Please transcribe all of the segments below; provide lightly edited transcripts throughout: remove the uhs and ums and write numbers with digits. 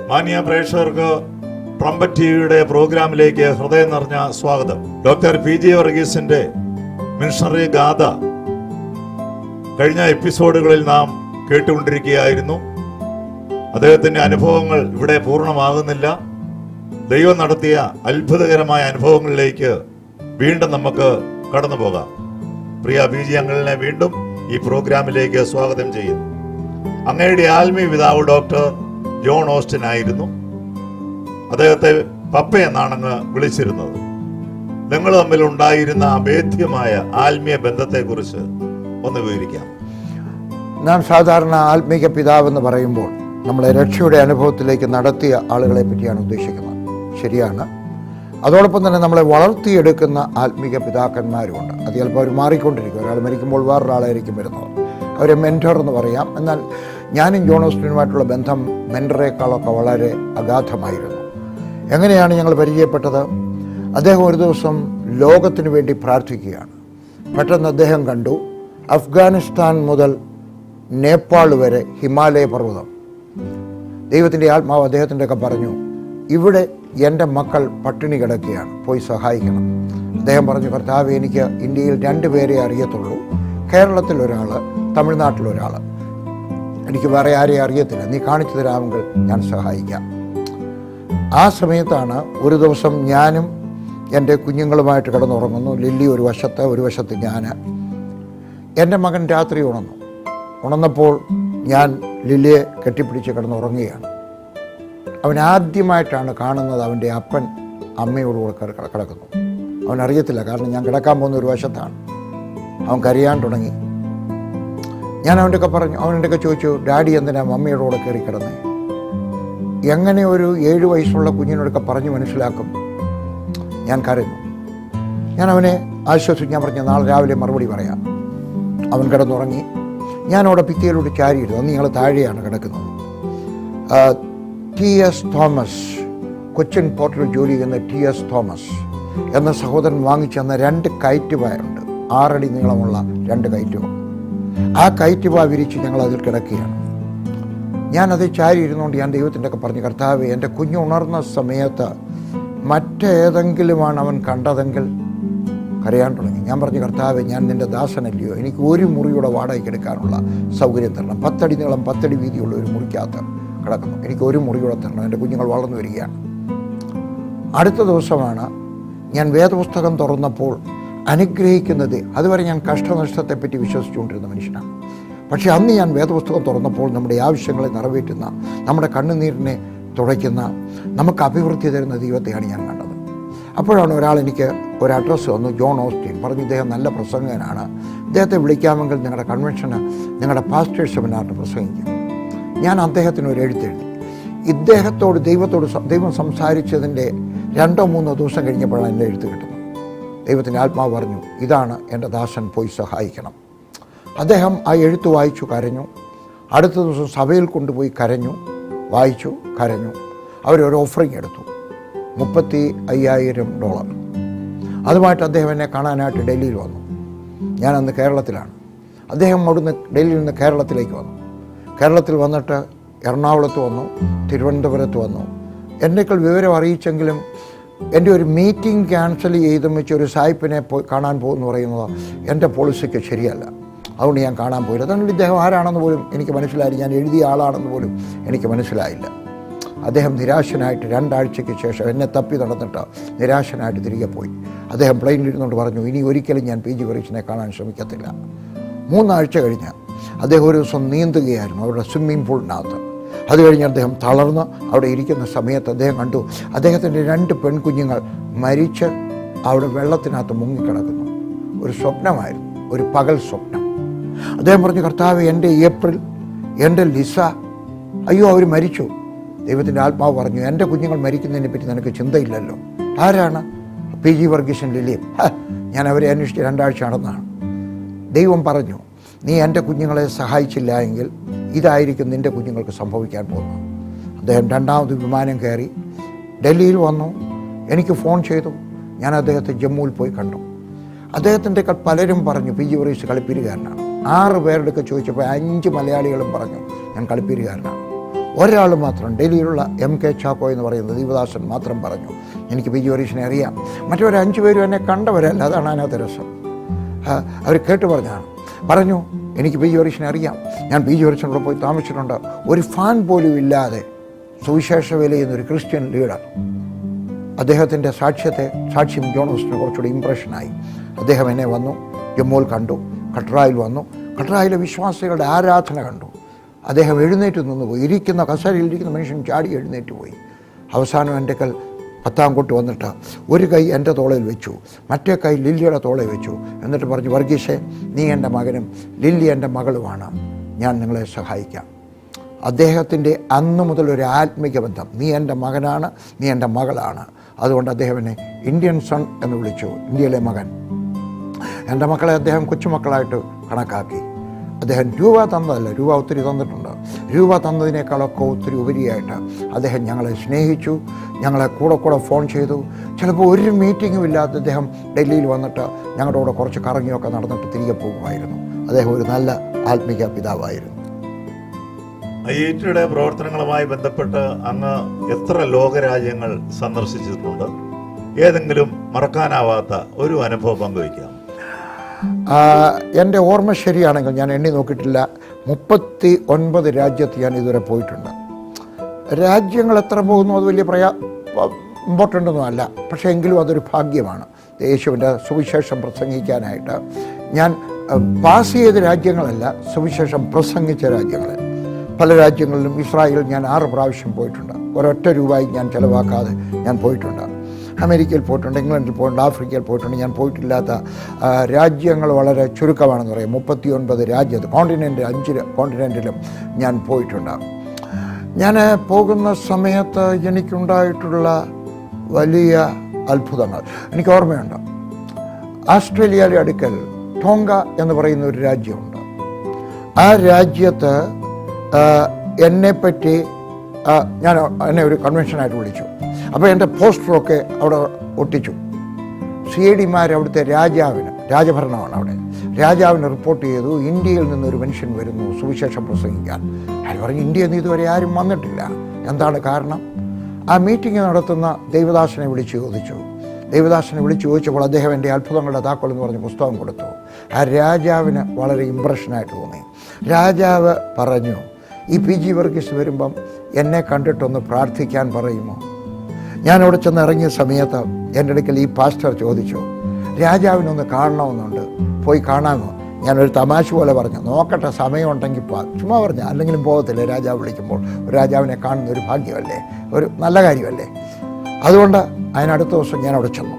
മാന്യ പ്രേക്ഷകർക്ക് ട്രംപറ്റ് ടിവിയുടെ പ്രോഗ്രാമിലേക്ക് ഹൃദയം നിറഞ്ഞ സ്വാഗതം. ഡോക്ടർ PG വർഗീസിന്റെ മിഷണറി ഗാഥ കഴിഞ്ഞ എപ്പിസോഡുകളിൽ നാം കേട്ടുകൊണ്ടിരിക്കുകയായിരുന്നു. അദ്ദേഹത്തിന്റെ അനുഭവങ്ങൾ ഇവിടെ പൂർണ്ണമാകുന്നില്ല. ദൈവം നടത്തിയ അത്ഭുതകരമായ അനുഭവങ്ങളിലേക്ക് വീണ്ടും നമുക്ക് കടന്നു പോകാം. പ്രിയ PG അങ്കിളിനെ വീണ്ടും ഈ പ്രോഗ്രാമിലേക്ക് സ്വാഗതം ചെയ്യുന്നു. അങ്ങയുടെ ആത്മീയ പിതാവ് ഡോക്ടർ ജോൺ ഓസ്റ്റിൻ ആയിരുന്നു. അദ്ദേഹത്തെ പപ്പ എന്നാണ് അങ്ങ് വിളിച്ചിരുന്നത്. നിങ്ങൾ തമ്മിൽ ഉണ്ടായിരുന്ന അഭേദ്യമായ ആത്മീയ ബന്ധത്തെക്കുറിച്ച് ഒന്ന് വിവരിക്കാം. നാം സാധാരണ ആത്മീയ പിതാവെന്ന് പറയുമ്പോൾ നമ്മളെ രക്ഷയുടെ അനുഭവത്തിലേക്ക് നടത്തിയ ആളുകളെ പറ്റിയാണ് ഉദ്ദേശിക്കുന്നത്. ശരിയാണ്. അതോടൊപ്പം തന്നെ നമ്മളെ വളർത്തിയെടുക്കുന്ന ആത്മീയ പിതാക്കന്മാരുമുണ്ട്. അത് ചിലപ്പോൾ അവർ മാറിക്കൊണ്ടിരിക്കും. ഒരാൾ മരിക്കുമ്പോൾ വേറൊരാളായിരിക്കും വരുന്നത്. അവരെ മെൻറ്റർ എന്ന് പറയാം. എന്നാൽ ഞാനും ജോൺ ഓസ്റ്റിനുമായിട്ടുള്ള ബന്ധം മെൻറ്ററേക്കാളൊക്കെ വളരെ അഗാധമായിരുന്നു. എങ്ങനെയാണ് ഞങ്ങൾ പരിചയപ്പെട്ടത്? അദ്ദേഹം ഒരു ദിവസം ലോകത്തിന് വേണ്ടി പ്രാർത്ഥിക്കുകയാണ്. പെട്ടെന്ന് അദ്ദേഹം കണ്ടു അഫ്ഗാനിസ്ഥാൻ മുതൽ നേപ്പാൾ വരെ ഹിമാലയ പർവ്വതം. ദൈവത്തിൻ്റെ ആത്മാവ് അദ്ദേഹത്തിൻ്റെ ഒക്കെ പറഞ്ഞു, ഇവിടെ എൻ്റെ മക്കൾ പട്ടിണി കിടക്കുകയാണ്, പോയി സഹായിക്കണം. അദ്ദേഹം പറഞ്ഞു, കർത്താവ്, എനിക്ക് ഇന്ത്യയിൽ 2 പേരെ അറിയത്തുള്ളൂ. കേരളത്തിലൊരാൾ, തമിഴ്നാട്ടിലൊരാൾ. എനിക്ക് വേറെ ആരെയും അറിയത്തില്ല. നീ കാണിച്ചു തരാമെങ്കിൽ ഞാൻ സഹായിക്കാം. ആ സമയത്താണ് ഒരു ദിവസം ഞാനും എൻ്റെ കുഞ്ഞുങ്ങളുമായിട്ട് കിടന്നുറങ്ങുന്നു. ലില്ലി ഒരു വശത്ത് ഞാൻ. എൻ്റെ മകൻ രാത്രി ഉണർന്നപ്പോൾ ഞാൻ ലില്ലിയെ കെട്ടിപ്പിടിച്ച് കിടന്നുറങ്ങുകയാണ്. അവൻ ആദ്യമായിട്ടാണ് കാണുന്നത് അവൻ്റെ അപ്പൻ അമ്മയോടുകൂടെ കിടക്കുന്നു. അവനറിയത്തില്ല, കാരണം ഞാൻ കിടക്കാൻ പോകുന്ന ഒരു വശത്താണ്. അവൻ കരയാൻ തുടങ്ങി. ഞാൻ അവൻ്റെയൊക്കെ പറഞ്ഞു, അവൻ്റെയൊക്കെ ചോദിച്ചു, ഡാഡി എന്തിനാ മമ്മിയോടുകൂടെ കയറി കിടന്നേ? എങ്ങനെ ഒരു 7 വയസ്സുള്ള കുഞ്ഞിനോടൊക്കെ പറഞ്ഞു മനസ്സിലാക്കും? ഞാൻ കരഞ്ഞു. ഞാൻ അവനെ ആശ്വസിച്ച് ഞാൻ പറഞ്ഞു, നാളെ രാവിലെ മറുപടി പറയാം. അവൻ കിടന്നുറങ്ങി. ഞാനവിടെ ഭിത്തിയിലൂടെ ചാരിയിരുന്നു. അന്ന് ഞങ്ങൾ താഴെയാണ് കിടക്കുന്നത്. TS തോമസ്, കൊച്ചിൻ പോർട്ടിൽ ജോലി ചെയ്യുന്ന TS തോമസ് എന്ന സഹോദരൻ വാങ്ങിച്ചു തന്ന 2 കയറ്റ് പായുണ്ട്. 6 അടി നീളമുള്ള 2 കയറ്റുകൾ. ആ കയറ്റ് പാ വിരിച്ച് ഞങ്ങൾ അതിൽ കിടക്കുകയാണ്. ഞാനത് ചാരി ഇരുന്നുകൊണ്ട് ഞാൻ ദൈവത്തിൻ്റെ ഒക്കെ പറഞ്ഞു, കർത്താവ്, എൻ്റെ കുഞ്ഞ് ഉണർന്ന സമയത്ത് മറ്റേതെങ്കിലുമാണ് അവൻ കണ്ടതെങ്കിൽ. കരയാൻ തുടങ്ങി. ഞാൻ പറഞ്ഞു, കർത്താവ്, ഞാൻ നിൻ്റെ ദാസനല്ലയോ, എനിക്ക് ഒരു മുറിയുടെ വാടകയ്ക്ക് എടുക്കാനുള്ള സൗകര്യം തരണം. 10 അടി നീളം 10 അടി വീതിയുള്ള ഒരു മുറിക്കകത്ത് കിടക്കുന്നു. എനിക്ക് ഒരു മുറിയുടെ തരണം. എൻ്റെ കുഞ്ഞുങ്ങൾ വളർന്നു വരികയാണ്. അടുത്ത ദിവസമാണ് ഞാൻ വേദപുസ്തകം തുറന്നപ്പോൾ അനുഗ്രഹിക്കുന്നത്. അതുവരെ ഞാൻ കഷ്ടനഷ്ടത്തെപ്പറ്റി വിശ്വസിച്ചുകൊണ്ടിരുന്ന മനുഷ്യനാണ്. പക്ഷേ അന്ന് ഞാൻ വേദപുസ്തകം തുറന്നപ്പോൾ നമ്മുടെ ആവശ്യങ്ങളെ നിറവേറ്റുന്ന, നമ്മുടെ കണ്ണുനീരിനെ തുടയ്ക്കുന്ന, നമുക്ക് അഭിവൃദ്ധി തരുന്ന ദൈവത്തെയാണ് ഞാൻ കണ്ടത്. അപ്പോഴാണ് ഒരാൾ എനിക്ക് ഒരു അഡ്രസ്സ് തന്നു. ജോൺ ഓസ്റ്റിൻ പറഞ്ഞു, ഇദ്ദേഹം നല്ല പ്രസംഗകനാണ്, ഇദ്ദേഹത്തെ വിളിക്കാമെങ്കിൽ നിങ്ങളുടെ കൺവെൻഷന്, നിങ്ങളുടെ പാസ്റ്റേഴ്സ് സെമിനാറിന് പ്രസംഗിക്കും. ഞാൻ അദ്ദേഹത്തിന് ഒരു എഴുത്തെഴുതി. ഇദ്ദേഹത്തോട് ദൈവം സംസാരിച്ചതിൻ്റെ 2-3 ദിവസം കഴിഞ്ഞപ്പോഴാണ് എൻ്റെ എഴുത്ത് കിട്ടുന്നത്. ദൈവത്തിൻ്റെ ആത്മാവ് പറഞ്ഞു, ഇതാണ് എൻ്റെ ദാസൻ, പോയി സഹായിക്കണം. അദ്ദേഹം ആ എഴുത്ത് വായിച്ചു, കരഞ്ഞു. അടുത്ത ദിവസം സഭയിൽ കൊണ്ടുപോയി കരഞ്ഞു, വായിച്ചു, കരഞ്ഞു. അവരൊരു ഓഫറിങ് എടുത്തു, $35,000. അതുമായിട്ട് അദ്ദേഹം എന്നെ കാണാനായിട്ട് ഡൽഹിയിൽ വന്നു. ഞാനന്ന് കേരളത്തിലാണ്. അദ്ദേഹം അവിടുന്ന് ഡൽഹിയിൽ നിന്ന് കേരളത്തിലേക്ക് വന്നു. കേരളത്തിൽ വന്നിട്ട് എറണാകുളത്ത് വന്നു, തിരുവനന്തപുരത്ത് വന്നു. എന്നേക്കാൾ വിവരം അറിയിച്ചെങ്കിലും എൻ്റെ ഒരു മീറ്റിംഗ് ക്യാൻസൽ ചെയ്തും വെച്ച് ഒരു സായിപ്പിനെ കാണാൻ പോകുമെന്ന് പറയുന്നത് എൻ്റെ പോളിസിക്ക് ശരിയല്ല. അതുകൊണ്ട് ഞാൻ കാണാൻ പോയില്ല. അതുകൊണ്ട് ഇദ്ദേഹം ആരാണെന്ന് പോലും എനിക്ക് മനസ്സിലായില്ല. ഞാൻ എഴുതിയ ആളാണെന്ന് പോലും എനിക്ക് മനസ്സിലായില്ല. അദ്ദേഹം നിരാശനായിട്ട് 2 ആഴ്ചയ്ക്ക് ശേഷം എന്നെ തപ്പി നടന്നിട്ട് നിരാശനായിട്ട് തിരികെ പോയി. അദ്ദേഹം പ്ലെയിനിലിരുന്നുകൊണ്ട് പറഞ്ഞു, ഇനി ഒരിക്കലും ഞാൻ PG വർഗീസിനെ കാണാൻ ശ്രമിക്കത്തില്ല. 3 ആഴ്ച കഴിഞ്ഞ് അദ്ദേഹം ഒരു ദിവസം നീന്തുകയായിരുന്നു അവരുടെ സ്വിമ്മിംഗ് പൂളിനകത്ത്. അത് കഴിഞ്ഞ് അദ്ദേഹം തളർന്ന് അവിടെ ഇരിക്കുന്ന സമയത്ത് അദ്ദേഹം കണ്ടു അദ്ദേഹത്തിൻ്റെ 2 പെൺകുഞ്ഞുങ്ങൾ മരിച്ച് അവിടെ വെള്ളത്തിനകത്ത് മുങ്ങിക്കിടക്കുന്നു. ഒരു സ്വപ്നമായിരുന്നു, ഒരു പകൽ സ്വപ്നം. അദ്ദേഹം പറഞ്ഞു, കർത്താവ്, എൻ്റെ ഏപ്രിൽ, എൻ്റെ ലിസ, അയ്യോ അവർ മരിച്ചു. ദൈവത്തിൻ്റെ ആത്മാവ് പറഞ്ഞു, എൻ്റെ കുഞ്ഞുങ്ങൾ മരിക്കുന്നതിനെ പറ്റി നിനക്ക് ചിന്തയില്ലല്ലോ. ആരാണ്? PG വർഗീസും ലില്ലിയും. ഞാൻ അവരെ അന്വേഷിച്ച് 2 ആഴ്ച നടന്നതാണ്. ദൈവം പറഞ്ഞു, നീ എൻ്റെ കുഞ്ഞുങ്ങളെ സഹായിച്ചില്ല എങ്കിൽ ഇതായിരിക്കും നിൻ്റെ കുഞ്ഞുങ്ങൾക്ക് സംഭവിക്കാൻ പോകുന്നത്. അദ്ദേഹം 2ാമത് വിമാനം കയറി ഡൽഹിയിൽ വന്നു. എനിക്ക് ഫോൺ ചെയ്തു. ഞാൻ അദ്ദേഹത്തെ ജമ്മുവിൽ പോയി കണ്ടു. അദ്ദേഹത്തിൻ്റെ പലരും പറഞ്ഞു PG വർഗീസ് കളിപ്പീരുകാരനാണ്. 6 പേരുടെ ചോദിച്ചപ്പോൾ 5 മലയാളികളും പറഞ്ഞു ഞാൻ കളിപ്പീരുകാരനാണ്. ഒരാൾ മാത്രം, ഡൽഹിയിലുള്ള MK ചാക്കോ എന്ന് പറയുന്ന ദീപദാസൻ മാത്രം പറഞ്ഞു, എനിക്ക് പി ജി വർഗീസിനെ അറിയാം. മറ്റൊരു 5 പേരും എന്നെ കണ്ടവരല്ല, അതാണ് അതിനകത്ത് രസം. അവർ കേട്ട് പറഞ്ഞു എനിക്ക് പി ജി വർഗീസിനെ അറിയാം, ഞാൻ പി ജി വർഗീസിനോട് പോയി താമസിച്ചിട്ടുണ്ട്. ഒരു ഫാൻ പോലും ഇല്ലാതെ സുവിശേഷ വേല ചെയ്യുന്നൊരു ക്രിസ്ത്യൻ ലീഡർ. അദ്ദേഹത്തിൻ്റെ സാക്ഷ്യം ജോണോസിന് കുറച്ചുകൂടി ഇമ്പ്രഷനായി. അദ്ദേഹം എന്നെ വന്നു, ജമ്മുവിൽ കണ്ടു, കട്രായിൽ വന്നു, കട്രായിലെ വിശ്വാസികളുടെ ആരാധന കണ്ടു. അദ്ദേഹം എഴുന്നേറ്റ് നിന്ന് പോയി. ഇരിക്കുന്ന കസേരയിലിരിക്കുന്ന മനുഷ്യൻ ചാടി എഴുന്നേറ്റ് പോയി. അവസാനം എൻ്റെ കൽ 10-ാം കൊട്ട് വന്നിട്ട് ഒരു കൈ എൻ്റെ തോളയിൽ വെച്ചു, മറ്റേ കൈ ലില്ലിയുടെ തോളയിൽ വെച്ചു. എന്നിട്ട് പറഞ്ഞു, വർഗീസേ, നീ എൻ്റെ മകനും ലില്ലി എൻ്റെ മകളുമാണ്, ഞാൻ നിങ്ങളെ സഹായിക്കാം. അദ്ദേഹത്തിൻ്റെ അന്ന് മുതൽ ഒരു ആത്മീക ബന്ധം. നീ എൻ്റെ മകനാണ്, നീ എൻ്റെ മകളാണ്. അതുകൊണ്ട് അദ്ദേഹം എന്നെ ഇന്ത്യൻ സൺ എന്ന് വിളിച്ചു, ഇന്ത്യയിലെ മകൻ. എൻ്റെ മക്കളെ അദ്ദേഹം കൊച്ചുമക്കളായിട്ട് കണക്കാക്കി. അദ്ദേഹം രൂപ തന്നതല്ല, രൂപ ഒത്തിരി തന്നിട്ടുണ്ട്. രൂപ തന്നതിനേക്കാളൊക്കെ ഒത്തിരി ഉപരിയായിട്ട് അദ്ദേഹം ഞങ്ങളെ സ്നേഹിച്ചു, ഞങ്ങളെ കൂടെ ഫോൺ ചെയ്തു. ചിലപ്പോൾ ഒരു മീറ്റിങ്ങും ഇല്ലാതെ അദ്ദേഹം ഡൽഹിയിൽ വന്നിട്ട് ഞങ്ങളുടെ കൂടെ കുറച്ച് കറങ്ങിയൊക്കെ നടന്നിട്ട് തിരികെ പോകുമായിരുന്നു. അദ്ദേഹം ഒരു നല്ല ആത്മീക പിതാവായിരുന്നു. IIT-യുടെ പ്രവർത്തനങ്ങളുമായി ബന്ധപ്പെട്ട് അങ്ങ് എത്ര ലോകരാജ്യങ്ങൾ സന്ദർശിച്ചിട്ടുണ്ട്? ഏതെങ്കിലും മറക്കാനാവാത്ത ഒരു അനുഭവം പങ്കുവയ്ക്കാം. എൻ്റെ ഓർമ്മ ശരിയാണെങ്കിൽ, ഞാൻ എണ്ണി നോക്കിയിട്ടില്ല, 39 രാജ്യത്ത് ഞാൻ ഇതുവരെ പോയിട്ടുണ്ട്. രാജ്യങ്ങൾ എത്ര പോകുന്നു അത് വലിയ ഇമ്പോർട്ടൻ്റ് ഒന്നും അല്ല, പക്ഷേ എങ്കിലും അതൊരു ഭാഗ്യമാണ്. യേശുവിൻ്റെ സുവിശേഷം പ്രസംഗിക്കാനായിട്ട് ഞാൻ പാസ് ചെയ്ത രാജ്യങ്ങളല്ല, സുവിശേഷം പ്രസംഗിച്ച രാജ്യങ്ങൾ. പല രാജ്യങ്ങളിലും ഇസ്രായേലിൽ ഞാൻ 6 പ്രാവശ്യം പോയിട്ടുണ്ട്. ഒരൊറ്റ രൂപയും ഞാൻ ചിലവാക്കാതെ ഞാൻ പോയിട്ടുണ്ട്. അമേരിക്കയിൽ പോയിട്ടുണ്ട്, ഇംഗ്ലണ്ടിൽ പോയിട്ടുണ്ട്, ആഫ്രിക്കയിൽ പോയിട്ടുണ്ട്. ഞാൻ പോയിട്ടില്ലാത്ത രാജ്യങ്ങൾ വളരെ ചുരുക്കമാണെന്ന് പറയും. 39 രാജ്യത്ത്, 5 കോണ്ടിനെൻറ്റിലും ഞാൻ പോയിട്ടുണ്ട്. ഞാൻ പോകുന്ന സമയത്ത് എനിക്കുണ്ടായിട്ടുള്ള വലിയ അത്ഭുതങ്ങൾ എനിക്ക് ഓർമ്മയുണ്ട്. ഓസ്ട്രേലിയയിലെ അടുക്കൽ ടോങ്ക എന്ന് പറയുന്ന ഒരു രാജ്യമുണ്ട്. ആ രാജ്യത്ത് എന്നെപ്പറ്റി എന്നെ ഒരു കൺവെൻഷനായിട്ട് വിളിച്ചു. അപ്പോൾ എൻ്റെ പോസ്റ്ററൊക്കെ അവിടെ ഒട്ടിച്ചു. CID-മാർ അവിടുത്തെ രാജഭരണമാണ് അവിടെ, രാജാവിന് റിപ്പോർട്ട് ചെയ്തു, ഇന്ത്യയിൽ നിന്നൊരു മനുഷ്യൻ വരുന്നു സുവിശേഷം പ്രസംഗിക്കാൻ. അയാൾ പറഞ്ഞു, ഇന്ത്യയിൽ നിന്ന് ഇതുവരെ ആരും വന്നിട്ടില്ല, എന്താണ് കാരണം? ആ മീറ്റിംഗ് നടത്തുന്ന ദേവദാസനെ വിളിച്ചു ചോദിച്ചപ്പോൾ അദ്ദേഹം എൻ്റെ അത്ഭുതങ്ങളുടെ താക്കോൽ എന്ന് പറഞ്ഞ് പുസ്തകം കൊടുത്തു. ആ രാജാവിന് വളരെ ഇമ്പ്രഷനായിട്ട് തോന്നി. രാജാവ് പറഞ്ഞു, ഈ PG വർഗീസ് വരുമ്പം എന്നെ കണ്ടിട്ടൊന്ന് പ്രാർത്ഥിക്കാൻ പറയുമോ? ഞാനവിടെ ചെന്ന് ഇറങ്ങിയ സമയത്ത് എൻ്റെ അടുക്കൽ ഈ പാസ്റ്റർ ചോദിച്ചു, രാജാവിനൊന്ന് കാണണമെന്നുണ്ട്, പോയി കാണാമോ? ഞാനൊരു തമാശ പോലെ പറഞ്ഞു, നോക്കട്ടെ, സമയമുണ്ടെങ്കിൽ ചുമ്മാ പറഞ്ഞു, അല്ലെങ്കിലും പോകത്തില്ലേ രാജാവ് വിളിക്കുമ്പോൾ. ഒരു രാജാവിനെ കാണുന്ന ഒരു ഭാഗ്യമല്ലേ, ഒരു നല്ല കാര്യമല്ലേ. അതുകൊണ്ട് അതിനടുത്ത ദിവസം ഞാൻ അവിടെ ചെന്നു.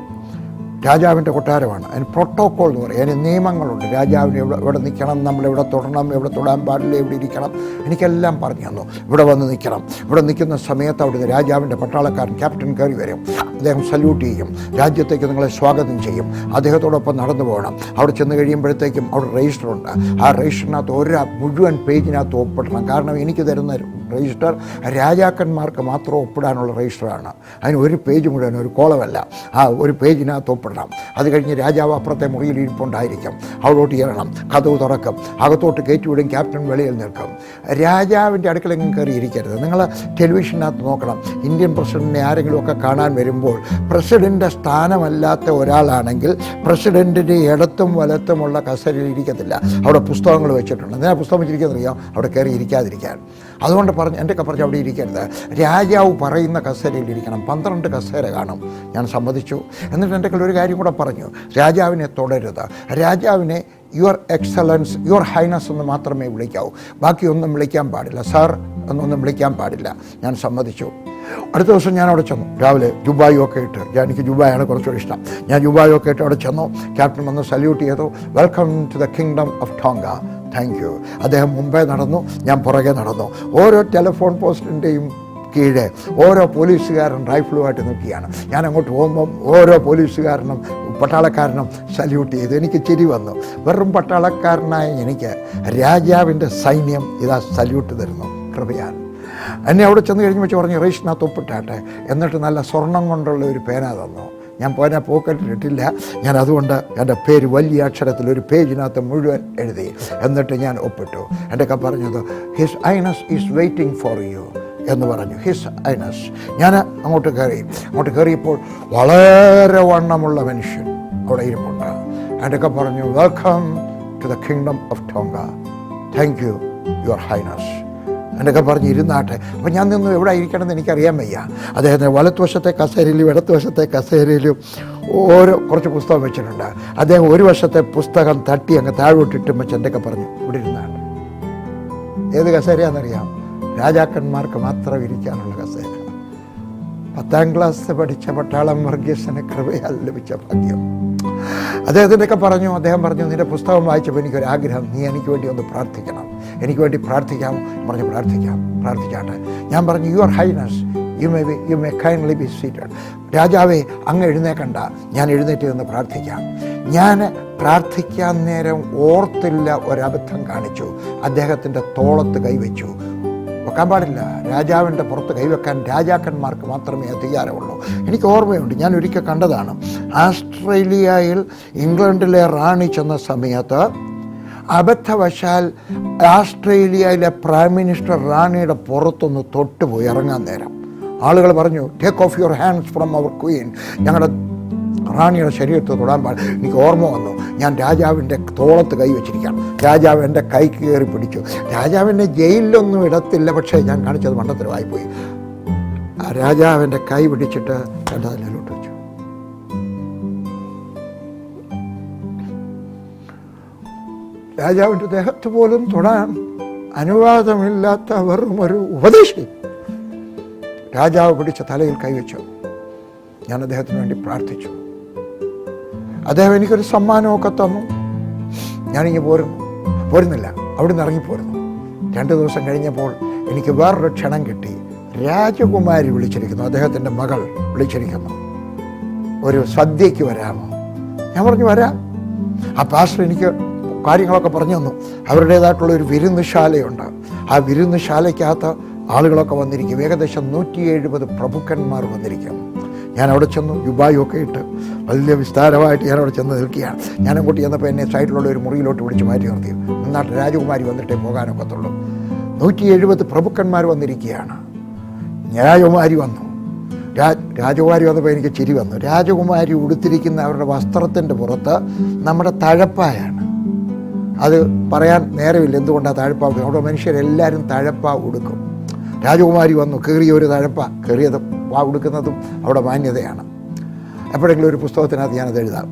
രാജാവിൻ്റെ കൊട്ടാരമാണ്, അതിന് പ്രോട്ടോക്കോൾ എന്ന് പറയും, അതിന് നിയമങ്ങളുണ്ട്. രാജാവിന് എവിടെ നിൽക്കണം, നമ്മളെവിടെ തൊടണം, എവിടെ തൊടാൻ പാടില്ല, എവിടെ ഇരിക്കണം, എനിക്കെല്ലാം പറഞ്ഞു തന്നു. ഇവിടെ വന്ന് നിൽക്കണം. ഇവിടെ നിൽക്കുന്ന സമയത്ത് അവിടുന്ന് രാജാവിൻ്റെ പട്ടാളക്കാരൻ ക്യാപ്റ്റൻ കയറി വരും. അദ്ദേഹം സല്യൂട്ട് ചെയ്യും, രാജ്യത്തേക്ക് നിങ്ങളെ സ്വാഗതം ചെയ്യും. അദ്ദേഹത്തോടൊപ്പം നടന്നു പോകണം. അവിടെ ചെന്ന് കഴിയുമ്പോഴത്തേക്കും അവിടെ രജിസ്റ്ററുണ്ട്. ആ രജിസ്റ്ററിനകത്ത് മുഴുവൻ പേജിനകത്ത് ഒപ്പിടണം. കാരണം എനിക്ക് തരുന്ന രജിസ്റ്റർ രാജാക്കന്മാർക്ക് മാത്രം ഒപ്പിടാനുള്ള രജിസ്റ്ററാണ്. അതിന് ഒരു പേജ് മുഴുവൻ, ഒരു കോളമല്ല, ആ ഒരു പേജിനകത്ത് ഒപ്പിടണം. അത് കഴിഞ്ഞ് രാജാവ് അപ്പുറത്തെ മുറിയിൽ ഇരിപ്പുണ്ടായിരിക്കും. അവിടോട്ട് ഇറങ്ങണം, കതവ് തുറക്കും, അകത്തോട്ട് കയറ്റിവിടും, ക്യാപ്റ്റൻ വെളിയിൽ നിൽക്കും. രാജാവിൻ്റെ അടുക്കളെങ്കിലും കയറി ഇരിക്കരുത്. നിങ്ങൾ ടെലിവിഷനകത്ത് നോക്കണം, ഇന്ത്യൻ പ്രസിഡന്റിനെ ആരെങ്കിലുമൊക്കെ കാണാൻ വരുമ്പോൾ പ്രസിഡന്റ് സ്ഥാനമല്ലാത്ത ഒരാളാണെങ്കിൽ പ്രസിഡന്റിൻ്റെ ഇടത്തും വലത്തുമുള്ള കസേരയിൽ ഇരിക്കത്തില്ല. അവിടെ പുസ്തകങ്ങൾ വെച്ചിട്ടുണ്ട്. എന്തിനാ പുസ്തകം വെച്ചിരിക്കുന്നറിയാം? അവിടെ കയറി ഇരിക്കാതിരിക്കാൻ. അതുകൊണ്ട് എൻ്റെ പറഞ്ഞ് അവിടെ ഇരിക്കരുത്, രാജാവ് പറയുന്ന കസേരയിൽ ഇരിക്കണം. 12 കസേര കാണും. ഞാൻ സമ്മതിച്ചു. എന്നിട്ട് എൻ്റെ ഒരു കാര്യം കൂടെ പറഞ്ഞു, രാജാവിനെ തൊടരുത്, രാജാവിനെ യുവർ എക്സലൻസ്, യുവർ ഹൈനസ് എന്ന് മാത്രമേ വിളിക്കാവൂ, ബാക്കിയൊന്നും വിളിക്കാൻ പാടില്ല, സാർ എന്നൊന്നും വിളിക്കാൻ പാടില്ല. ഞാൻ സമ്മതിച്ചു. അടുത്ത ദിവസം ഞാൻ അവിടെ ചെന്നു. രാവിലെ ജുബായൊക്കെ ഇട്ട്, എനിക്ക് ജുബായാണ് കുറച്ചുകൂടി ഇഷ്ടം. ഞാൻ ജുബായൊക്കെ ഇട്ട് അവിടെ ചെന്നു. ക്യാപ്റ്റൻ വന്ന് സല്യൂട്ട് ചെയ്തു. Welcome to the kingdom of Tonga, thank you. അദ്ദേഹം മുമ്പേ നടന്നു, ഞാൻ പുറകെ നടന്നു. ഓരോ ടെലിഫോൺ പോസ്റ്റിൻ്റെയും കീഴെ ഓരോ പോലീസുകാരൻ റൈഫിളുമായിട്ട് നിൽക്കുകയാണ്. ഞാൻ അങ്ങോട്ട് പോകുമ്പം ഓരോ പോലീസുകാരനും പട്ടാളക്കാരനും സല്യൂട്ട് ചെയ്തു. എനിക്ക് ചിരി വന്നു. വെറും പട്ടാളക്കാരനായ എനിക്ക് രാജാവിൻ്റെ സൈന്യം ഇതാ സല്യൂട്ട് തരുന്നു, കൃപയാൽ. എന്നെ അവിടെ ചെന്ന് കഴിഞ്ഞ് വെച്ച് പറഞ്ഞു, റേഷനകത്ത് ഒപ്പിട്ടാട്ടെ. എന്നിട്ട് നല്ല സ്വർണം കൊണ്ടുള്ള ഒരു പേന തന്നു. ഞാൻ പേന പോക്കറ്റിലിട്ടില്ല. ഞാൻ അതുകൊണ്ട് എൻ്റെ പേര് വലിയ അക്ഷരത്തിൽ ഒരു പേജിനകത്ത് മുഴുവൻ എഴുതി. എന്നിട്ട് ഞാൻ ഒപ്പിട്ടു. എൻ്റെ ഒക്കെ പറഞ്ഞത്, his highness is waiting for you, എന്ന് പറഞ്ഞു. His highness. ഞാൻ അങ്ങോട്ട് കയറിയപ്പോൾ വളരെ വണ്ണമുള്ള മനുഷ്യൻ അവിടെ ഇരിപ്പുണ്ട്. അതിൻ്റെയൊക്കെ പറഞ്ഞു, welcome to the kingdom of Tonga, thank you your highness എന്നൊക്കെ പറഞ്ഞ് ഇരുന്നാട്ടെ. അപ്പം ഞാൻ നിന്നു എവിടെ ഇരിക്കണമെന്ന് എനിക്കറിയാൻ വയ്യ. അദ്ദേഹത്തിന് വലത്തുവശത്തെ കസേരയിലും ഇടത്തുവശത്തെ കസേരയിലും കുറച്ച് പുസ്തകം വെച്ചിട്ടുണ്ട്. അദ്ദേഹം ഒരു വശത്തെ പുസ്തകം തട്ടി അങ്ങ് താഴോട്ടിട്ടും വെച്ച് എന്തൊക്കെ പറഞ്ഞു ഇവിടെ ഇരുന്നാണ്. ഏത് കസേരയാണെന്നറിയാം? രാജാക്കന്മാർക്ക് മാത്രം ഇരിക്കാനുള്ള കസേര. 10ാം ക്ലാസ് പഠിച്ച പട്ടാളം വർഗീസിന് കൃപയാൽ ലഭിച്ച ഭാഗ്യം. അദ്ദേഹത്തിൻ്റെയൊക്കെ അദ്ദേഹം പറഞ്ഞു, നിൻ്റെ പുസ്തകം വായിച്ചപ്പോൾ എനിക്കൊരാഗ്രഹം, നീ എനിക്ക് വേണ്ടി ഒന്ന് പ്രാർത്ഥിക്കണം, എനിക്ക് വേണ്ടി പ്രാർത്ഥിക്കാമോ? പറഞ്ഞു, പ്രാർത്ഥിച്ചാട്ടെ. ഞാൻ പറഞ്ഞു, your highness, you may kindly be seated. രാജാവേ, അങ്ങ് എഴുന്നേക്കണ്ട, ഞാൻ എഴുന്നേറ്റ് നിന്ന് പ്രാർത്ഥിക്കാം. ഞാൻ പ്രാർത്ഥിക്കാൻ നേരം ഓർത്തില്ല, ഒരബദ്ധം കാണിച്ചു. അദ്ദേഹത്തിൻ്റെ തോളത്ത് കൈവച്ചു. വെക്കാൻ പാടില്ല. രാജാവിൻ്റെ പുറത്ത് കൈവെക്കാൻ രാജാക്കന്മാർക്ക് മാത്രമേ അധികാരമുള്ളൂ. എനിക്ക് ഓർമ്മയുണ്ട്, ഞാൻ ഒരിക്കൽ കണ്ടതാണ്. ആസ്ട്രേലിയയിൽ ഇംഗ്ലണ്ടിലെ റാണി ചെന്ന സമയത്ത് അബദ്ധവശാൽ ആസ്ട്രേലിയയിലെ പ്രൈം മിനിസ്റ്റർ റാണിയുടെ പുറത്തൊന്ന് തൊട്ടുപോയി ഇറങ്ങാൻ നേരം. ആളുകൾ പറഞ്ഞു, take off your hands from our queen, ഞങ്ങളുടെ റാണിയുടെ ശരീരത്ത് തൊടാൻ പാടില്ല. എനിക്ക് ഓർമ്മ വന്നു, ഞാൻ രാജാവിൻ്റെ തോളത്ത് കൈ വെച്ചിരിക്കുകയാണ്. രാജാവ് എൻ്റെ കൈ കയറി പിടിച്ചു. രാജാവിനെ ജയിലിലൊന്നും ഇടത്തില്ല, പക്ഷേ ഞാൻ കാണിച്ചത് മണ്ടത്തരമായിപ്പോയി. ആ രാജാവിൻ്റെ കൈ പിടിച്ചിട്ട് എൻ്റെ തലയിലോട്ട് വെച്ചു. രാജാവിൻ്റെ ദേഹത്ത് പോലും തൊടാൻ അനുവാദമില്ലാത്ത വെറും ഒരു ഉപദേശി രാജാവ് പിടിച്ച തലയിൽ കൈവച്ചു. ഞാൻ അദ്ദേഹത്തിന് വേണ്ടി പ്രാർത്ഥിച്ചു. അദ്ദേഹം എനിക്കൊരു സമ്മാനമൊക്കെ തന്നു. ഞാനിങ്ങനെ പോരുന്നില്ല, അവിടെ നിന്ന് ഇറങ്ങിപ്പോരുന്നു. 2 ദിവസം കഴിഞ്ഞപ്പോൾ എനിക്ക് വേറൊരു ക്ഷണം കിട്ടി. രാജകുമാരി വിളിച്ചിരിക്കുന്നു, അദ്ദേഹത്തിൻ്റെ മകൾ വിളിച്ചിരിക്കുന്നു, ഒരു സദ്യയ്ക്ക് വരാമോ? ഞാൻ പറഞ്ഞു, വരാം. ആ പാസ്റ്റർ എനിക്ക് കാര്യങ്ങളൊക്കെ പറഞ്ഞു തന്നു. അവരുടേതായിട്ടുള്ള ഒരു വിരുന്നുശാലയുണ്ട്. ആ വിരുന്നുശാലയ്ക്കകത്ത് ആളുകളൊക്കെ വന്നിരിക്കും. ഏകദേശം 170 പ്രഭുക്കന്മാർ വന്നിരിക്കും. ഞാൻ അവിടെ ചെന്നു, യുബായൊക്കെ ഇട്ട് വലിയ വിസ്താരമായിട്ട് ഞാൻ അവിടെ ചെന്ന് നിൽക്കുകയാണ്. ഞാൻ അങ്ങോട്ട് ചെന്നപ്പോൾ എന്നെ സൈഡിലുള്ള ഒരു മുറിയിലോട്ട് വിളിച്ച് മാറ്റി നിർത്തി. നിന്നാട്ട് രാജകുമാരി വന്നിട്ടേ പോകാനൊക്കത്തുള്ളൂ. 170 പ്രഭുക്കന്മാർ വന്നിരിക്കുകയാണ്. രാജകുമാരി വന്നു. രാജകുമാരി വന്നപ്പോൾ എനിക്ക് ചിരി വന്നു. രാജകുമാരി ഉടുത്തിരിക്കുന്ന അവരുടെ വസ്ത്രത്തിൻ്റെ പുറത്ത് നമ്മുടെ തഴപ്പായാണ്. അത് പറയാൻ നേരമില്ല എന്തുകൊണ്ടാണ് തഴപ്പ. അവിടെ മനുഷ്യരെല്ലാവരും തഴപ്പ ഉടുക്കും. രാജകുമാരി വന്നു, കീറിയ ഒരു തഴപ്പ, കീറിയത് ഉടുക്കുന്നതും അവിടെ മാന്യതയാണ്. എപ്പോഴെങ്കിലും ഒരു പുസ്തകത്തിനകത്ത് ഞാനത് എഴുതാം.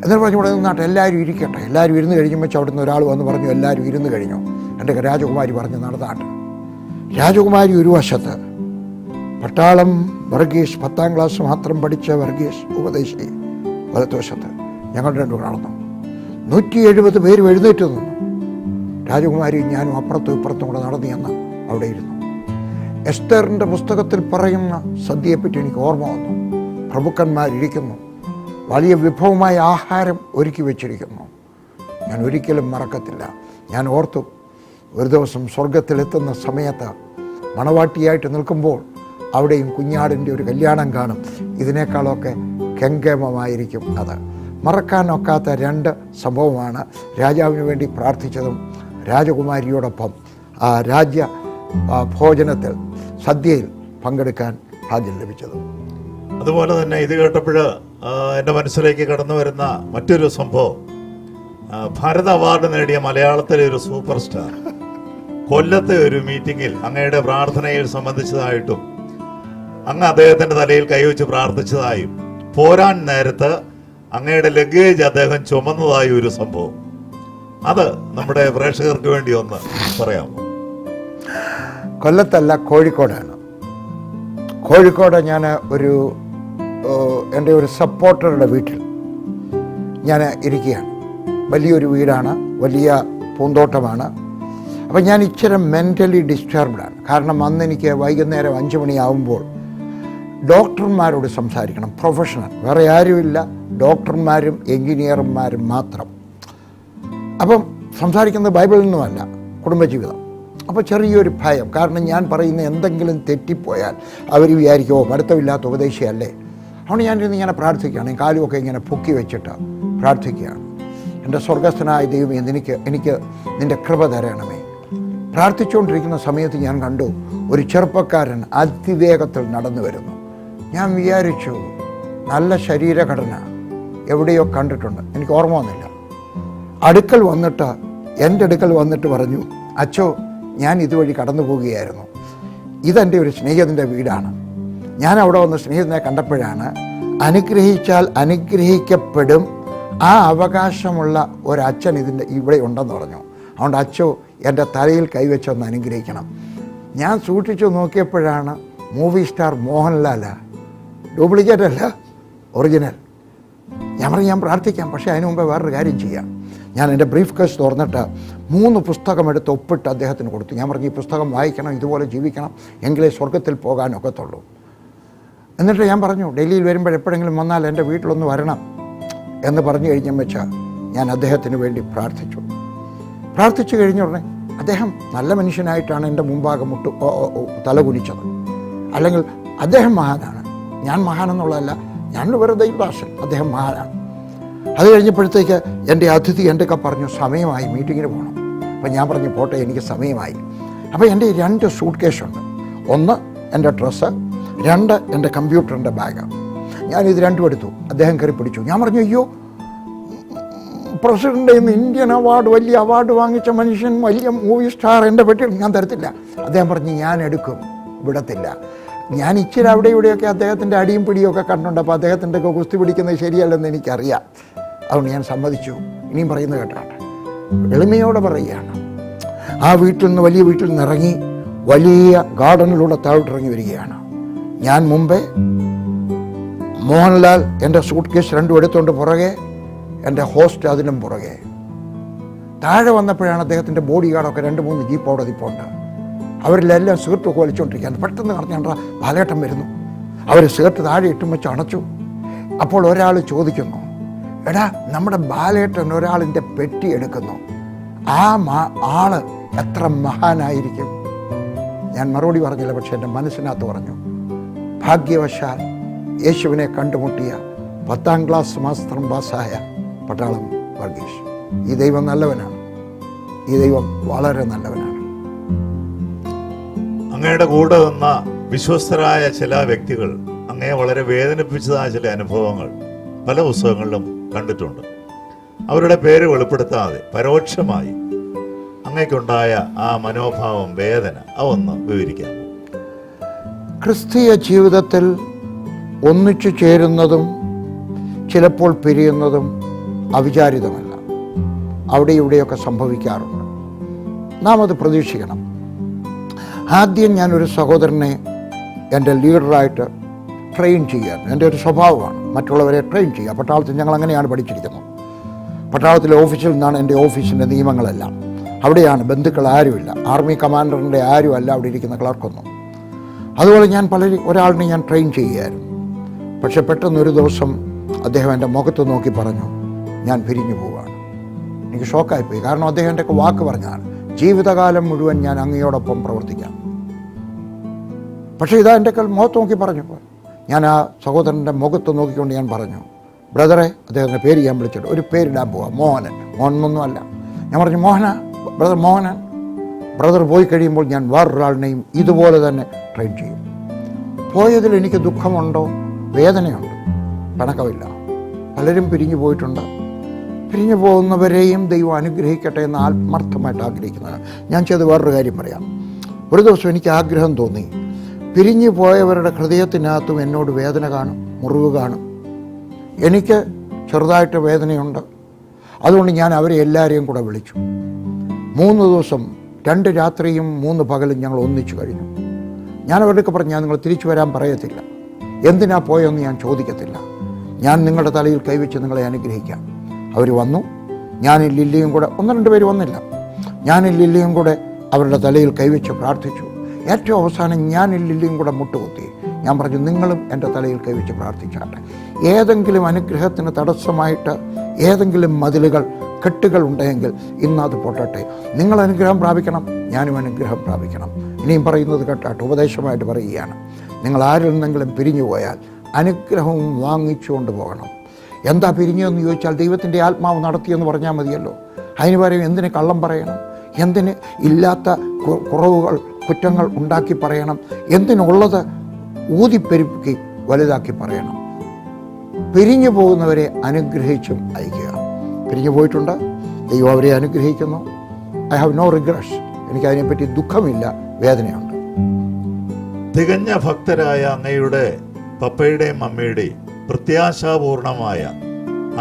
എന്നിട്ട് പറഞ്ഞു, ഇവിടെ നിന്നാട്ടെ എല്ലാവരും ഇരിക്കട്ടെ. എല്ലാവരും ഇരുന്ന് കഴിയുമ്പോൾ അവിടെ നിന്ന് ഒരാൾ വന്ന് പറഞ്ഞു, എല്ലാവരും ഇരുന്ന് കഴിഞ്ഞു. എൻ്റെ രാജകുമാരി പറഞ്ഞു, നടന്നാട്ടെ. രാജകുമാരി ഒരു വശത്ത്, പട്ടാളം വർഗീസ് 10ാം ക്ലാസ് മാത്രം പഠിച്ച വർഗീസ് ഉപദേശി വലത്തുവശത്ത്. ഞങ്ങൾ രണ്ടും നടന്നു. 170 പേരും എഴുന്നേറ്റ് നിന്നു. രാജകുമാരി ഞാനും അപ്പുറത്തും ഇപ്പുറത്തും കൂടെ നടന്നു എന്ന് അവിടെ ഇരുന്നു. എസ്തറിൻ്റെ പുസ്തകത്തിൽ പറയുന്ന സദ്യയെപ്പറ്റി എനിക്ക് ഓർമ്മ വന്നു. പ്രഭുക്കന്മാരിരിക്കുന്നു, വലിയ വിഭവമായ ആഹാരം ഒരുക്കി വെച്ചിരിക്കുന്നു. ഞാൻ ഒരിക്കലും മറക്കത്തില്ല. ഞാൻ ഓർത്തു, ഒരു ദിവസം സ്വർഗത്തിലെത്തുന്ന സമയത്ത് മണവാട്ടിയായിട്ട് നിൽക്കുമ്പോൾ അവിടെയും കുഞ്ഞാടിൻ്റെ ഒരു കല്യാണം കാണും. ഇതിനേക്കാളൊക്കെ കെങ്കേമമായിരിക്കും അത്. മറക്കാനൊക്കാത്ത 2 സംഭവമാണ്. രാജാവിന് വേണ്ടി പ്രാർത്ഥിച്ചതും രാജകുമാരിയോടൊപ്പം ആ ഭോജനത്തിൽ സദ്യയിൽ പങ്കെടുക്കാൻ ഭാഗ്യം ലഭിച്ചതും. അതുപോലെ തന്നെ ഇത് കേട്ടപ്പോൾ എൻ്റെ മനസ്സിലേക്ക് കടന്നു വരുന്ന മറ്റൊരു സംഭവം, ഭാരത അവാർഡ് നേടിയ മലയാളത്തിലെ ഒരു സൂപ്പർ സ്റ്റാർ കൊല്ലത്തെ ഒരു മീറ്റിങ്ങിൽ അങ്ങയുടെ പ്രാർത്ഥനയിൽ സംബന്ധിച്ചതായിട്ടും അങ്ങ് അദ്ദേഹത്തിൻ്റെ തലയിൽ കൈവച്ച് പ്രാർത്ഥിച്ചതായും പോരാൻ നേരത്ത് അങ്ങയുടെ ലഗേജ് അദ്ദേഹം ചുമന്നതായും ഒരു സംഭവം, അത് നമ്മുടെ പ്രേക്ഷകർക്ക് വേണ്ടി ഒന്ന് പറയാമോ? കൊല്ലത്തല്ല, കോഴിക്കോടാണ്. കോഴിക്കോട് ഞാൻ എൻ്റെ ഒരു സപ്പോർട്ടറുടെ വീട്ടിൽ ഞാൻ ഇരിക്കുകയാണ്. വലിയൊരു വീടാണ്, വലിയ പൂന്തോട്ടമാണ്. അപ്പം ഞാൻ ഇച്ചിരി മെൻ്റലി ഡിസ്റ്റർബ്ഡാണ്. കാരണം അന്ന് എനിക്ക് വൈകുന്നേരം 5 മണിയാവുമ്പോൾ ഡോക്ടർമാരോട് സംസാരിക്കണം, പ്രൊഫഷണൽ, വേറെ ആരുമില്ല, ഡോക്ടർമാരും എൻജിനീയർമാരും മാത്രം. അപ്പം സംസാരിക്കുന്നത് ബൈബിളിൽ നിന്നുമല്ല, കുടുംബജീവിതം. അപ്പോൾ ചെറിയൊരു ഭയം, കാരണം ഞാൻ പറയുന്ന എന്തെങ്കിലും തെറ്റിപ്പോയാൽ അവർ വിചാരിക്കുമോ പഠിത്തമില്ലാത്ത ഉപദേശിയല്ലേ. അതുകൊണ്ട് ഞാനിരുന്ന് ഇങ്ങനെ പ്രാർത്ഥിക്കുകയാണ്, കാലുമൊക്കെ ഇങ്ങനെ പൊക്കി വെച്ചിട്ട് പ്രാർത്ഥിക്കുകയാണ്. എൻ്റെ സ്വർഗസ്ഥനായ ദൈവമേ, എനിക്ക് നിൻ്റെ കൃപ തരണമേ. പ്രാർത്ഥിച്ചുകൊണ്ടിരിക്കുന്ന സമയത്ത് ഞാൻ കണ്ടു ഒരു ചെറുപ്പക്കാരൻ അതിവേഗത്തിൽ നടന്നു വരുന്നു. ഞാൻ വിചാരിച്ചു നല്ല ശരീരഘടന, എവിടെയോ കണ്ടിട്ടുണ്ട്, എനിക്ക് ഓർമ്മ വന്നില്ല. എൻ്റെ അടുക്കൽ വന്നിട്ട് പറഞ്ഞു, അച്ചോ ഞാൻ ഇതുവഴി കടന്നു പോവുകയായിരുന്നു, ഇതെൻ്റെ ഒരു സ്നേഹിതൻ്റെ വീടാണ്. ഞാൻ അവിടെ വന്ന് സ്നേഹിതനെ കണ്ടപ്പോഴാണ് അനുഗ്രഹിച്ചാൽ അനുഗ്രഹിക്കപ്പെടും, ആ അവകാശമുള്ള ഒരച്ഛൻ ഇവിടെ ഉണ്ടെന്ന് പറഞ്ഞു. അതുകൊണ്ട് അച്ചോ എൻ്റെ തലയിൽ കൈവച്ചൊന്ന് അനുഗ്രഹിക്കണം. ഞാൻ സൂക്ഷിച്ചു നോക്കിയപ്പോഴാണ് മൂവി സ്റ്റാർ മോഹൻലാല, ഡ്യൂപ്ലിക്കേറ്റ് അല്ല, ഒറിജിനൽ. ഞാൻ പ്രാർത്ഥിക്കാം, പക്ഷേ അതിനു മുമ്പേ വേറൊരു കാര്യം ചെയ്യാം. ഞാൻ എൻ്റെ ബ്രീഫ് കേസ് തുറന്നിട്ട് 3 പുസ്തകം എടുത്ത് ഒപ്പിട്ട് അദ്ദേഹത്തിന് കൊടുത്തു. ഞാൻ പറഞ്ഞു, ഈ പുസ്തകം വായിക്കണം, ഇതുപോലെ ജീവിക്കണം, എങ്കിലേ സ്വർഗത്തിൽ പോകാനൊക്കത്തുള്ളൂ. എന്നിട്ട് ഞാൻ പറഞ്ഞു, ഡൽഹിയിൽ വരുമ്പോൾ എപ്പോഴെങ്കിലും വന്നാൽ എൻ്റെ വീട്ടിലൊന്ന് വരണം എന്ന് പറഞ്ഞു കഴിഞ്ഞാൽ വെച്ചാൽ ഞാൻ അദ്ദേഹത്തിന് വേണ്ടി പ്രാർത്ഥിച്ചു കഴിഞ്ഞ ഉടനെ അദ്ദേഹം നല്ല മനുഷ്യനായിട്ടാണ് എൻ്റെ മുമ്പാകെ തല കുനിച്ചത്. അല്ലെങ്കിൽ അദ്ദേഹം മഹാനാണ്, ഞാൻ മഹാനെന്നുള്ളതല്ല, ഞാൻ വെറുതെ ദൈവദാസൻ, അദ്ദേഹം മഹാനാണ്. അത് കഴിഞ്ഞപ്പോഴത്തേക്ക് എൻ്റെ അതിഥി എൻ്റെ ഒക്കെ പറഞ്ഞു, സമയമായി, മീറ്റിങ്ങിന് പോകണം. അപ്പം ഞാൻ പറഞ്ഞു, പോട്ടെ, എനിക്ക് സമയമായി. അപ്പോൾ എൻ്റെ 2 സൂട്ട് കേസുണ്ട്. 1 എൻ്റെ ഡ്രസ്സ്, 2 എൻ്റെ കമ്പ്യൂട്ടറിൻ്റെ ബാഗ്. ഞാനിത് 2 എടുത്തു. അദ്ദേഹം കയറി പിടിച്ചു. ഞാൻ പറഞ്ഞു, അയ്യോ, പ്രസിഡൻ്റ് ഇന്ന് ഇന്ത്യൻ അവാർഡ്, വലിയ അവാർഡ് വാങ്ങിച്ച മനുഷ്യൻ, വലിയ മൂവി സ്റ്റാർ, എൻ്റെ പെട്ടി ഞാൻ തരത്തില്ല. അദ്ദേഹം പറഞ്ഞു, ഞാൻ എടുക്കും, വിടത്തില്ല. ഞാൻ ഇച്ചിരി അവിടെ ഇവിടെയൊക്കെ അദ്ദേഹത്തിൻ്റെ അടിയും പിടിയൊക്കെ കണ്ടുണ്ട്. അപ്പോൾ അദ്ദേഹത്തിൻ്റെ ഒക്കെ കുസ്തി പിടിക്കുന്നത് ശരിയല്ലെന്ന് എനിക്കറിയാം. അതുകൊണ്ട് ഞാൻ സമ്മതിച്ചു. ഇനിയും പറയുന്നത് കേട്ടാണ്, എളിമയോടെ പറയുകയാണ്. ആ വലിയ വീട്ടിൽ നിന്ന് ഇറങ്ങി വലിയ ഗാർഡനിലൂടെ താഴോട്ടിറങ്ങി വരികയാണ്. ഞാൻ മുമ്പേ മോഹൻലാൽ എൻ്റെ സൂട്ട് കേസ് 2 എടുത്തുകൊണ്ട് പുറകെ, എൻ്റെ ഹോസ്റ്റ് അതിനും പുറകെ. താഴെ വന്നപ്പോഴാണ് അദ്ദേഹത്തിൻ്റെ ബോഡി ഗാർഡൊക്കെ 2-3 ജീപ്പോടെ നിൽപ്പുണ്ട്. അവരിലെല്ലാം സിഗരറ്റ് വലിച്ചുകൊണ്ടിരിക്കുകയാണ്. പെട്ടെന്ന് പറഞ്ഞാൽ ബാലേട്ടൻ വരുന്നു. അവർ സിഗരറ്റ് താഴെ ഇട്ടും വെച്ച് അണച്ചു. അപ്പോൾ ഒരാൾ ചോദിക്കുന്നു, എടാ, നമ്മുടെ ബാലേട്ടൻ ഒരാളിൻ്റെ പെട്ടി എടുക്കുന്നു, ആ ആള് എത്ര മഹാനായിരിക്കും? ഞാൻ മറുപടി പറഞ്ഞില്ല, പക്ഷെ എൻ്റെ മനസ്സിനകത്ത് പറഞ്ഞു, ഭാഗ്യവശാൽ യേശുവിനെ കണ്ടുമുട്ടിയ 10ാം ക്ലാസ് മാസ്റ്റർ പാസ്സായ പട്ടാളം വർഗീസ്. ഈ ദൈവം നല്ലവനാണ്, ഈ ദൈവം വളരെ നല്ലവനാണ്. അങ്ങയുടെ കൂടെ വന്ന വിശ്വസ്തരായ ചില വ്യക്തികൾ അങ്ങയെ വളരെ വേദനിപ്പിച്ചതായ ചില അനുഭവങ്ങൾ പല പുസ്തകങ്ങളിലും കണ്ടിട്ടുണ്ട്. അവരുടെ പേര് വെളിപ്പെടുത്താതെ പരോക്ഷമായി അങ്ങയ്ക്കുണ്ടായ ആ മനോഭാവം, വേദന, അതൊന്ന് വിവരിക്കാം. ക്രിസ്തീയ ജീവിതത്തിൽ ഒന്നിച്ചു ചേരുന്നതും ചിലപ്പോൾ പിരിയുന്നതും അവിചാരിതമല്ല. അവിടെ ഇവിടെയൊക്കെ സംഭവിക്കാറുണ്ട്. നാം അത് പ്രതീക്ഷിക്കണം. ആദ്യം ഞാനൊരു സഹോദരനെ എൻ്റെ ലീഡറായിട്ട് ട്രെയിൻ ചെയ്യാൻ എൻ്റെ ഒരു സ്വഭാവമാണ്, മറ്റുള്ളവരെ ട്രെയിൻ ചെയ്യുക. പട്ടാളത്തിൽ ഞങ്ങൾ അങ്ങനെയാണ് പഠിച്ചിരിക്കുന്നത്. പട്ടാളത്തിലെ ഓഫീസിൽ നിന്നാണ് എൻ്റെ ഓഫീസിൻ്റെ നിയമങ്ങളെല്ലാം. അവിടെയാണ്, ബന്ധുക്കൾ ആരുമില്ല, ആർമി കമാൻഡറിൻ്റെ ആരുമല്ല അവിടെ ഇരിക്കുന്ന ക്ലർക്കൊന്നും. അതുപോലെ ഞാൻ ഒരാളിനെ ഞാൻ ട്രെയിൻ ചെയ്യുകയായിരുന്നു. പക്ഷെ പെട്ടെന്നൊരു ദിവസം അദ്ദേഹം എൻ്റെ മുഖത്ത് നോക്കി പറഞ്ഞു, ഞാൻ പിരിഞ്ഞു പോവുകയാണ്. എനിക്ക് ഷോക്കായിപ്പോയി. കാരണം അദ്ദേഹം എൻ്റെ വാക്ക് പറഞ്ഞതാണ്, ജീവിതകാലം മുഴുവൻ ഞാൻ അങ്ങയോടൊപ്പം പ്രവർത്തിക്കാം. പക്ഷേ ഇതാ എൻ്റെ മുഖത്ത് നോക്കി പറഞ്ഞു. ഞാൻ ആ സഹോദരൻ്റെ മുഖത്ത് നോക്കിക്കൊണ്ട് ഞാൻ പറഞ്ഞു, ബ്രദറെ, അദ്ദേഹത്തിൻ്റെ പേര് ഞാൻ വിളിച്ചിട്ട് ഒരു പേരിടാൻ പോവാം, മോഹനൻ. മോഹനൊന്നും അല്ല. ഞാൻ പറഞ്ഞു, ബ്രദർ മോഹനൻ. ബ്രദർ പോയി കഴിയുമ്പോൾ ഞാൻ വേറൊരാളിനെയും ഇതുപോലെ തന്നെ ട്രെയിൻ ചെയ്യും. പോയതിൽ എനിക്ക് ദുഃഖമുണ്ടോ? വേദനയുണ്ട്, പിണക്കമില്ല. പലരും പിരിഞ്ഞു പോയിട്ടുണ്ട്. പിരിഞ്ഞു പോകുന്നവരെയും ദൈവം അനുഗ്രഹിക്കട്ടെ എന്ന് ആത്മാർത്ഥമായിട്ട് ആഗ്രഹിക്കുന്നതാണ്. ഞാൻ ചെയ്ത് വേറൊരു കാര്യം പറയാം. ഒരു ദിവസം എനിക്ക് ആഗ്രഹം തോന്നി, പിരിഞ്ഞു പോയവരുടെ ഹൃദയത്തിനകത്തും എന്നോട് വേദന കാണും, മുറിവ് കാണും. എനിക്ക് ചെറുതായിട്ട് വേദനയുണ്ട്. അതുകൊണ്ട് ഞാൻ അവരെ എല്ലാവരെയും കൂടെ വിളിച്ചു. 3 ദിവസം 2 രാത്രിയും 3 പകലും ഞങ്ങൾ ഒന്നിച്ചു കഴിഞ്ഞു. ഞാൻ അവരുടെയൊക്കെ പറഞ്ഞു, ഞാൻ നിങ്ങൾ തിരിച്ചു വരാൻ പറയത്തില്ല, എന്തിനാ പോയെന്ന് ഞാൻ ചോദിക്കത്തില്ല, ഞാൻ നിങ്ങളുടെ തലയിൽ കൈവച്ച് നിങ്ങളെ അനുഗ്രഹിക്കാം. അവർ വന്നു. ഞാനും ലില്ലിയും കൂടെ, 1-2 പേര് വന്നില്ല, ഞാനും ലില്ലിയും കൂടെ അവരുടെ തലയിൽ കൈവച്ച് പ്രാർത്ഥിച്ചു. ഏറ്റവും അവസാനം ഞാനും ലില്ലിയും കൂടെ മുട്ടുകുത്തി. ഞാൻ പറഞ്ഞു, നിങ്ങളും എൻ്റെ തലയിൽ കൈവച്ച് പ്രാർത്ഥിച്ചാട്ടെ. ഏതെങ്കിലും അനുഗ്രഹത്തിന് തടസ്സമായിട്ട് ഏതെങ്കിലും മതിലുകൾ, കെട്ടുകൾ ഉണ്ടെങ്കിൽ ഇന്നത് പൊട്ടട്ടെ. നിങ്ങൾ അനുഗ്രഹം പ്രാപിക്കണം, ഞാനും അനുഗ്രഹം പ്രാപിക്കണം. ഇനിയും പറയുന്നത് കേട്ടാട്ട് ഉപദേശമായിട്ട് പറയുകയാണ്, നിങ്ങൾ ആരിൽ നിന്നെങ്കിലും പിരിഞ്ഞു പോയാൽ അനുഗ്രഹവും വാങ്ങിച്ചുകൊണ്ട് പോകണം. എന്താ പിരിഞ്ഞതെന്ന് ചോദിച്ചാൽ ദൈവത്തിൻ്റെ ആത്മാവ് നടത്തിയെന്ന് പറഞ്ഞാൽ മതിയല്ലോ. അതിന് പകരം എന്തിന് കള്ളം പറയണം? എന്തിന് ഇല്ലാത്ത കുറവുകൾ കുറ്റങ്ങൾ ഉണ്ടാക്കി പറയണം? എന്തിനുള്ളത് ഊതിപ്പെരുക്കി വലുതാക്കി പറയണം? പിരിഞ്ഞു പോകുന്നവരെ അനുഗ്രഹിച്ചും അയക്കുക. പിരിഞ്ഞു പോയിട്ടുണ്ട്, ദൈവം അവരെ അനുഗ്രഹിക്കുന്നു. I have no regrets. എനിക്കതിനെപ്പറ്റി ദുഃഖമില്ല, വേദനയുണ്ട്. തികഞ്ഞ ഭക്തരായ അങ്ങയുടെ പപ്പയുടെയും അമ്മയുടെയും പ്രത്യാശാപൂർണമായ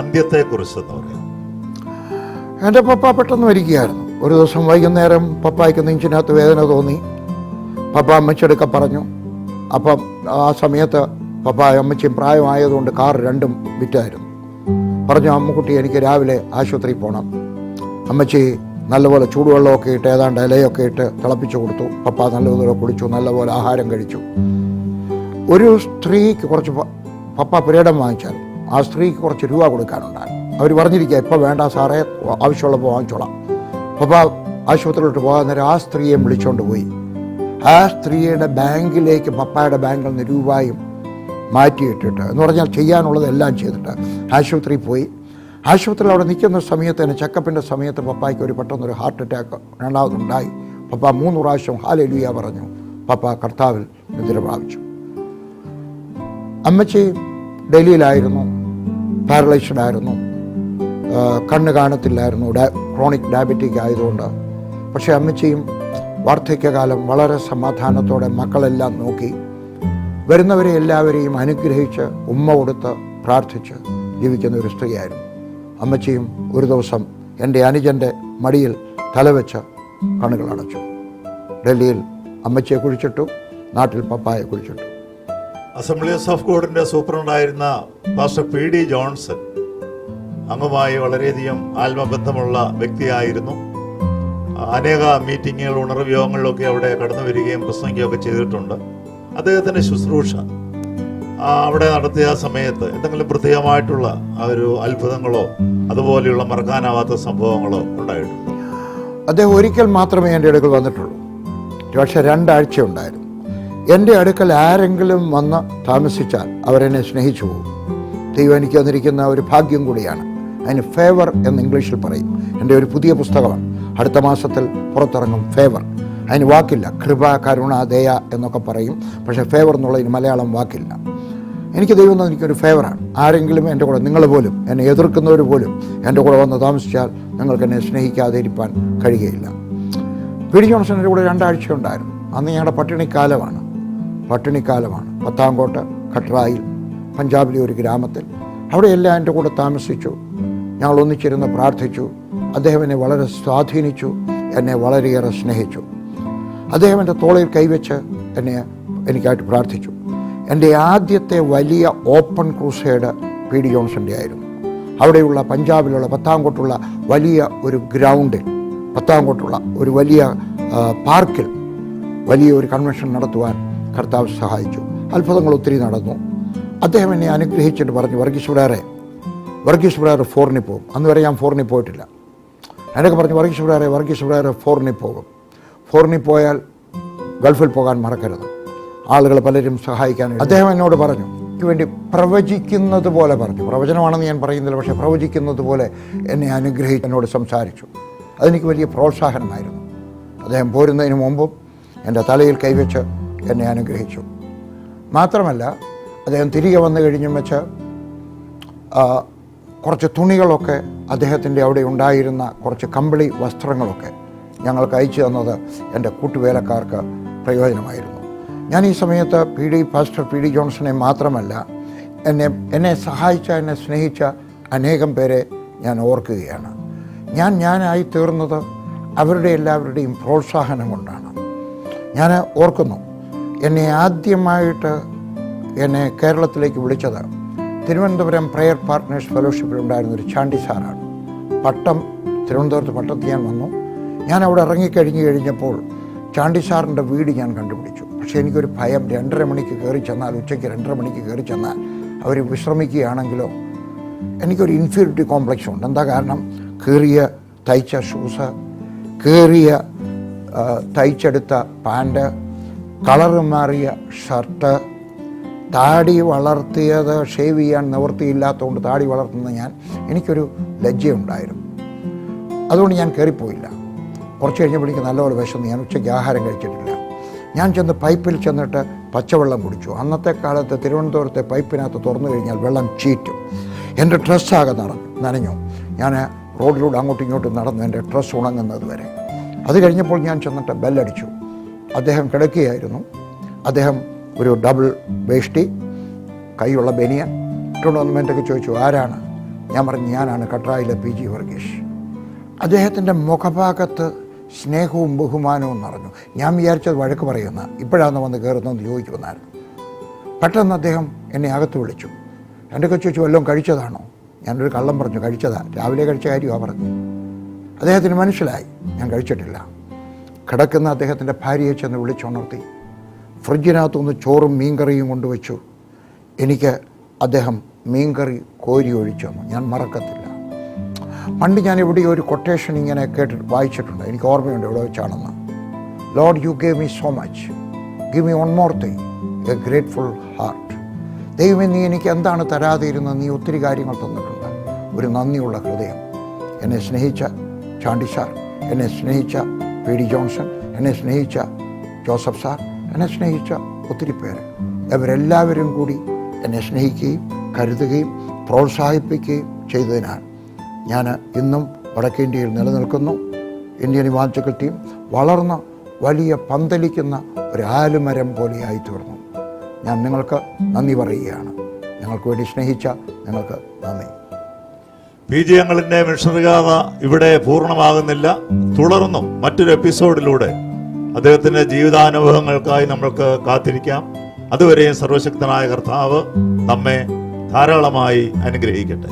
അന്ത്യത്തെക്കുറിച്ചെന്ന് പറയാം. എൻ്റെ പപ്പ പെട്ടെന്ന് മരിക്കുകയായിരുന്നു. ഒരു ദിവസം വൈകുന്നേരം പപ്പായ്ക്ക് നെഞ്ചിനകത്ത് വേദന തോന്നി. പപ്പ അമ്മച്ചിയെടുക്ക പറഞ്ഞു. അപ്പം ആ സമയത്ത് പപ്പ അമ്മച്ചിയും പ്രായമായതുകൊണ്ട് കാർ രണ്ടും വിറ്റായിരുന്നു. പറഞ്ഞു, അമ്മക്കുട്ടി എനിക്ക് രാവിലെ ആശുപത്രിയിൽ പോകണം. അമ്മച്ചി നല്ലപോലെ ചൂടുവെള്ളമൊക്കെ ഇട്ട് ഏതാണ്ട് ഇലയൊക്കെ ഇട്ട് തിളപ്പിച്ചു കൊടുത്തു. പപ്പ നല്ലപോലെ കുടിച്ചു, നല്ലപോലെ ആഹാരം കഴിച്ചു. ഒരു സ്ത്രീക്ക് കുറച്ച് പപ്പ പുരയിടം വാങ്ങിച്ചാൽ ആ സ്ത്രീക്ക് കുറച്ച് രൂപ കൊടുക്കാനുണ്ടാകും. അവർ പറഞ്ഞിരിക്കുക, ഇപ്പോൾ വേണ്ട സാറേ, ആവശ്യമുള്ളപ്പോൾ വാങ്ങിച്ചോളാം. പപ്പ ആശുപത്രിയിലോട്ട് പോകാൻ നേരം ആ സ്ത്രീയെ വിളിച്ചുകൊണ്ട് പോയി. ആ സ്ത്രീയുടെ ബാങ്കിലേക്ക് പപ്പായുടെ ബാങ്കിൽ നിന്ന് രൂപയും മാറ്റിയിട്ടിട്ട്, എന്ന് പറഞ്ഞാൽ ചെയ്യാനുള്ളതെല്ലാം ചെയ്തിട്ട് ആശുപത്രിയിൽ പോയി. ആശുപത്രിയിൽ അവിടെ നിൽക്കുന്ന സമയത്ത് തന്നെ ചെക്കപ്പിൻ്റെ സമയത്ത് പപ്പായ്ക്ക് പെട്ടെന്നൊരു ഹാർട്ട് അറ്റാക്ക് രണ്ടാമതുണ്ടായി. പപ്പ 3 പ്രാവശ്യം ഹല്ലേലൂയ പറഞ്ഞു. പപ്പ കർത്താവിൽ നിദ്ര പ്രാപിച്ചു. അമ്മച്ചി ഡൽഹിയിലായിരുന്നു, പാരലൈസ്ഡ് ആയിരുന്നു, കണ്ണ് കാണത്തില്ലായിരുന്നു, ക്രോണിക് ഡയബറ്റിക് ആയതുകൊണ്ട്. പക്ഷേ അമ്മച്ചിയും വാർദ്ധക്യകാലം വളരെ സമാധാനത്തോടെ മക്കളെല്ലാം നോക്കി വരുന്നവരെ എല്ലാവരെയും അനുഗ്രഹിച്ച് ഉമ്മ കൊടുത്ത് പ്രാർത്ഥിച്ച് ജീവിക്കുന്ന ഒരു സ്ത്രീയായിരുന്നു അമ്മച്ചിയും. ഒരു ദിവസം എൻ്റെ അനുജൻ്റെ മടിയിൽ തലവെച്ച് കണ്ണുകൾ അടച്ചു. ഡൽഹിയിൽ അമ്മച്ചിയെ കുഴിച്ചിട്ടു, നാട്ടിൽ പപ്പായെ കുഴിച്ചിട്ടു. അസംബ്ലീസ് ഓഫ് ഗോഡിന്റെ സൂപ്രണ്ടായിരുന്ന പാസ്റ്റർ PD ജോൺസൺ അങ്ങുമായി വളരെയധികം ആത്മബന്ധമുള്ള വ്യക്തിയായിരുന്നു. അനേക മീറ്റിങ്ങുകൾ, ഉണർവ് യോഗങ്ങളിലൊക്കെ അവിടെ കടന്നു വരികയും പ്രസംഗിക്കുകയൊക്കെ ചെയ്തിട്ടുണ്ട്. അദ്ദേഹത്തിൻ്റെ ശുശ്രൂഷ അവിടെ നടത്തിയ സമയത്ത് എന്തെങ്കിലും പ്രത്യേകമായിട്ടുള്ള ഒരു അത്ഭുതങ്ങളോ അതുപോലെയുള്ള മറക്കാനാവാത്ത സംഭവങ്ങളോ ഉണ്ടായിട്ടുണ്ട്? അദ്ദേഹം ഒരിക്കൽ മാത്രമേ എൻ്റെ അടുക്കൽ വന്നിട്ടുള്ളൂ. പക്ഷേ 2 ആഴ്ച ഉണ്ടായിരുന്നു. എൻ്റെ അടുക്കൽ ആരെങ്കിലും വന്ന് താമസിച്ചാൽ അവരെന്നെ സ്നേഹിച്ചു പോകും. ദൈവം എനിക്ക് തന്നിരിക്കുന്ന ഒരു ഭാഗ്യം കൂടിയാണ്. അതിന് ഫേവർ എന്ന് ഇംഗ്ലീഷിൽ പറയും. എൻ്റെ ഒരു പുതിയ പുസ്തകമാണ്, അടുത്ത മാസത്തിൽ പുറത്തിറങ്ങും. ഫേവർ, അതിന് വാക്കില്ല. കൃപ, കരുണ, ദയ എന്നൊക്കെ പറയും. പക്ഷേ ഫേവർ എന്നുള്ളതിന് മലയാളം വാക്കില്ല. എനിക്ക് ദൈവം എനിക്കൊരു ഫേവറാണ്. ആരെങ്കിലും എൻ്റെ കൂടെ, നിങ്ങൾ പോലും എന്നെ എതിർക്കുന്നവർ പോലും എൻ്റെ കൂടെ വന്ന് താമസിച്ചാൽ നിങ്ങൾക്ക് എന്നെ സ്നേഹിക്കാതെ ഇരിക്കാൻ കഴിയുകയില്ല. PD ജോൺസൺ എൻ്റെ കൂടെ 2 ആഴ്ച ഉണ്ടായിരുന്നു. അന്ന് ഞങ്ങളുടെ പട്ടിണിക്കാലമാണ്. പത്താംകോട്ട് ഖട്രായിൽ, പഞ്ചാബിലെ ഒരു ഗ്രാമത്തിൽ. അവിടെയെല്ലാം എൻ്റെ കൂടെ താമസിച്ചു. ഞങ്ങൾ ഒന്നിച്ചിരുന്ന് പ്രാർത്ഥിച്ചു. അദ്ദേഹം എന്നെ വളരെ സ്വാധീനിച്ചു, എന്നെ വളരെയേറെ സ്നേഹിച്ചു. അദ്ദേഹം എൻ്റെ തോളിൽ കൈവച്ച് എനിക്കായിട്ട് പ്രാർത്ഥിച്ചു. എൻ്റെ ആദ്യത്തെ വലിയ ഓപ്പൺ ക്രൂസേഡ് PD ജോൺസൻ്റെ ആയിരുന്നു. അവിടെയുള്ള പഞ്ചാബിലുള്ള പത്താംകോട്ടുള്ള വലിയ ഒരു ഗ്രൗണ്ടിൽ, പത്താംകോട്ടുള്ള ഒരു വലിയ പാർക്കിൽ വലിയ ഒരു കൺവെൻഷൻ നടത്തുവാൻ കർത്താവ് സഹായിച്ചു. അത്ഭുതങ്ങൾ ഒത്തിരി നടന്നു. അദ്ദേഹം എന്നെ അനുഗ്രഹിച്ചിട്ട് പറഞ്ഞു, വർഗീസ് ബ്രദർ ഫോറിനിൽ പോകും. അന്ന് വരെ ഞാൻ ഫോറിനിൽ പോയിട്ടില്ല. എന്നൊക്കെ പറഞ്ഞു, വർഗീസ് ബ്രദർ ഫോറിനിൽ പോകും. ഫോറിനിൽ പോയാൽ ഗൾഫിൽ പോകാൻ മറക്കരുത്, ആളുകൾ പലരും സഹായിക്കാൻ. അദ്ദേഹം എന്നോട് പറഞ്ഞു, എനിക്ക് വേണ്ടി പ്രവചിക്കുന്നത് പോലെ പറഞ്ഞു. പ്രവചനമാണെന്ന് ഞാൻ പറയുന്നില്ല, പക്ഷേ പ്രവചിക്കുന്നത് പോലെ എന്നെ അനുഗ്രഹിച്ച് എന്നോട് സംസാരിച്ചു. അതെനിക്ക് വലിയ പ്രോത്സാഹനമായിരുന്നു. അദ്ദേഹം പോരുന്നതിന് മുമ്പും എൻ്റെ തലയിൽ കൈവച്ച് എന്നെ അനുഗ്രഹിച്ചു. മാത്രമല്ല, അദ്ദേഹം തിരികെ വന്നു കഴിഞ്ഞും വെച്ച് കുറച്ച് തുണികളൊക്കെ, അദ്ദേഹത്തിൻ്റെ അവിടെ ഉണ്ടായിരുന്ന കുറച്ച് കമ്പിളി വസ്ത്രങ്ങളൊക്കെ ഞങ്ങൾക്ക് അയച്ചു തന്നത് എൻ്റെ കൂട്ടുവേലക്കാർക്ക് പ്രയോജനമായിരുന്നു. ഞാൻ ഈ സമയത്ത് പാസ്റ്റർ PD ജോൺസനെ മാത്രമല്ല, എന്നെ സഹായിച്ച, എന്നെ സ്നേഹിച്ച അനേകം പേരെ ഞാൻ ഓർക്കുകയാണ്. ഞാനായി തീർന്നത് അവരുടെ എല്ലാവരുടെയും പ്രോത്സാഹനം കൊണ്ടാണ്. ഞാൻ ഓർക്കുന്നു, എന്നെ ആദ്യമായിട്ട് കേരളത്തിലേക്ക് വിളിച്ചത് തിരുവനന്തപുരം പ്രയർ പാർട്ട്നേഴ്സ് ഫെലോഷിപ്പിലുണ്ടായിരുന്നൊരു ചാണ്ടി സാറാണ്. തിരുവനന്തപുരത്ത് പട്ടത്തിൽ ഞാൻ വന്നു. ഞാൻ അവിടെ കഴിഞ്ഞപ്പോൾ ചാണ്ടി സാറിൻ്റെ വീട് ഞാൻ കണ്ടുപിടിച്ചു. പക്ഷേ എനിക്കൊരു ഭയം, 2:30 മണിക്ക് കയറി ചെന്നാൽ, ഉച്ചയ്ക്ക് 2:30 മണിക്ക് കയറി ചെന്നാൽ അവർ വിശ്രമിക്കുകയാണെങ്കിലോ, എനിക്കൊരു ഇൻഫീരിയോറിറ്റി കോംപ്ലക്സ് ഉണ്ട്. എന്താ കാരണം? തയ്ച്ച ഷൂസ്, തയ്ച്ചെടുത്ത പാൻറ്, കളറ് മാറിയ ഷർട്ട്, താടി വളർത്തിയത് ഷേവ് ചെയ്യാൻ നിവൃത്തിയില്ലാത്തതുകൊണ്ട് താടി വളർത്തുന്ന എനിക്കൊരു ലജ്ജയുണ്ടായിരുന്നു. അതുകൊണ്ട് ഞാൻ കയറിപ്പോയില്ല. കുറച്ച് കഴിഞ്ഞപ്പോൾ എനിക്ക് നല്ലപോലെ വിശന്നു. ഞാൻ ഉച്ചയ്ക്ക് ആഹാരം കഴിച്ചിട്ടില്ല. ഞാൻ ചെന്ന് പൈപ്പിൽ ചെന്നിട്ട് പച്ചവെള്ളം കുടിച്ചു. അന്നത്തെ കാലത്ത് തിരുവനന്തപുരത്തെ പൈപ്പിനകത്ത് തുറന്നു കഴിഞ്ഞാൽ വെള്ളം ചീറ്റും. എൻ്റെ ഡ്രസ്സാകെ നനഞ്ഞു. ഞാൻ റോഡിലൂടെ അങ്ങോട്ടും ഇങ്ങോട്ടും നടന്നു എൻ്റെ ഡ്രസ്സ് ഉണങ്ങുന്നത് വരെ. അത് കഴിഞ്ഞപ്പോൾ ഞാൻ ചെന്നിട്ട് ബെല്ലടിച്ചു. അദ്ദേഹം കിടക്കുകയായിരുന്നു. അദ്ദേഹം ഒരു ഡബിൾ വേഷ്ടി, കൈയുള്ള ബനിയൻ ഇട്ടുകൊണ്ട് വന്ന് എൻ്റെ ചോദിച്ചു, ആരാണ്? ഞാൻ പറഞ്ഞു, ഞാനാണ് കട്രായിലെ PG വർഗീഷ്. അദ്ദേഹത്തിൻ്റെ മുഖഭാഗത്ത് സ്നേഹവും ബഹുമാനവും നിറഞ്ഞു. ഞാൻ വിചാരിച്ചത് വഴക്ക് പറയുന്ന, ഇപ്പോഴാണ് വന്ന് കയറുന്നതെന്ന് ചോദിക്കുമെന്നായിരുന്നു. പെട്ടെന്ന് അദ്ദേഹം എന്നെ അകത്ത് വിളിച്ചു. എൻ്റെ ചോദിച്ചു, വല്ലതും കഴിച്ചതാണോ? ഞാനൊരു കള്ളം പറഞ്ഞു, കഴിച്ചതാ, രാവിലെ കഴിച്ച കാര്യമാണ് പറഞ്ഞു. അദ്ദേഹത്തിന് മനസ്സിലായി ഞാൻ കഴിച്ചിട്ടില്ല. കിടക്കുന്ന അദ്ദേഹത്തിൻ്റെ ഭാര്യയെ ചെന്ന് വിളിച്ചുണർത്തി ഫ്രിഡ്ജിനകത്തുനിന്ന് ചോറും മീൻകറിയും കൊണ്ടുവച്ചു. എനിക്ക് അദ്ദേഹം മീൻകറി കോരി ഒഴിച്ചു തന്നു. ഞാൻ മറക്കത്തില്ല. പണ്ട് ഞാൻ ഇവിടെ ഒരു കൊട്ടേഷൻ ഇങ്ങനെ വായിച്ചിട്ടുണ്ട്, എനിക്ക് ഓർമ്മയുണ്ട് ഇവിടെ വെച്ചാണെന്ന്. Lord you gave me so much, give me one more thing, a grateful heart. ദൈവമേ, നീ എനിക്ക് എന്താണ് തരാതെ ഇരുന്നത്? നീ ഒത്തിരി കാര്യങ്ങൾ തന്നിട്ടുണ്ട്. ഒരു നന്ദിയുള്ള ഹൃദയം. എന്നെ സ്നേഹിച്ച ചാണ്ടി സാർ, എന്നെ സ്നേഹിച്ച PD ജോൺസൺ, എന്നെ സ്നേഹിച്ച ജോസഫ് സാർ, എന്നെ സ്നേഹിച്ച ഒത്തിരി പേര്, അവരെല്ലാവരും കൂടി എന്നെ സ്നേഹിക്കുകയും കരുതുകയും പ്രോത്സാഹിപ്പിക്കുകയും ചെയ്തതിനാൽ ഞാൻ ഇന്നും വടക്കേ ഇന്ത്യയിൽ നിലനിൽക്കുന്നു. ഇന്ത്യൻ ഇവാഞ്ചലിക്കൽ ടീം വളർന്ന വലിയ പന്തലിക്കുന്ന ഒരു ആലുമരം പോലെയായി തീർന്നു. ഞാൻ നിങ്ങൾക്ക് നന്ദി പറയുകയാണ്. ഞങ്ങൾക്ക് വേണ്ടി സ്നേഹിച്ച നിങ്ങൾക്ക് നന്ദി. PG ഞങ്ങളുടെ മിഷണറി ഗാഥ ഇവിടെ പൂർണ്ണമാകുന്നില്ല. തുടർന്നും മറ്റൊരു എപ്പിസോഡിലൂടെ അദ്ദേഹത്തിൻ്റെ ജീവിതാനുഭവങ്ങൾക്കായി നമ്മൾക്ക് കാത്തിരിക്കാം. അതുവരെയും സർവശക്തനായ കർത്താവ് നമ്മെ ധാരാളമായി അനുഗ്രഹിക്കട്ടെ.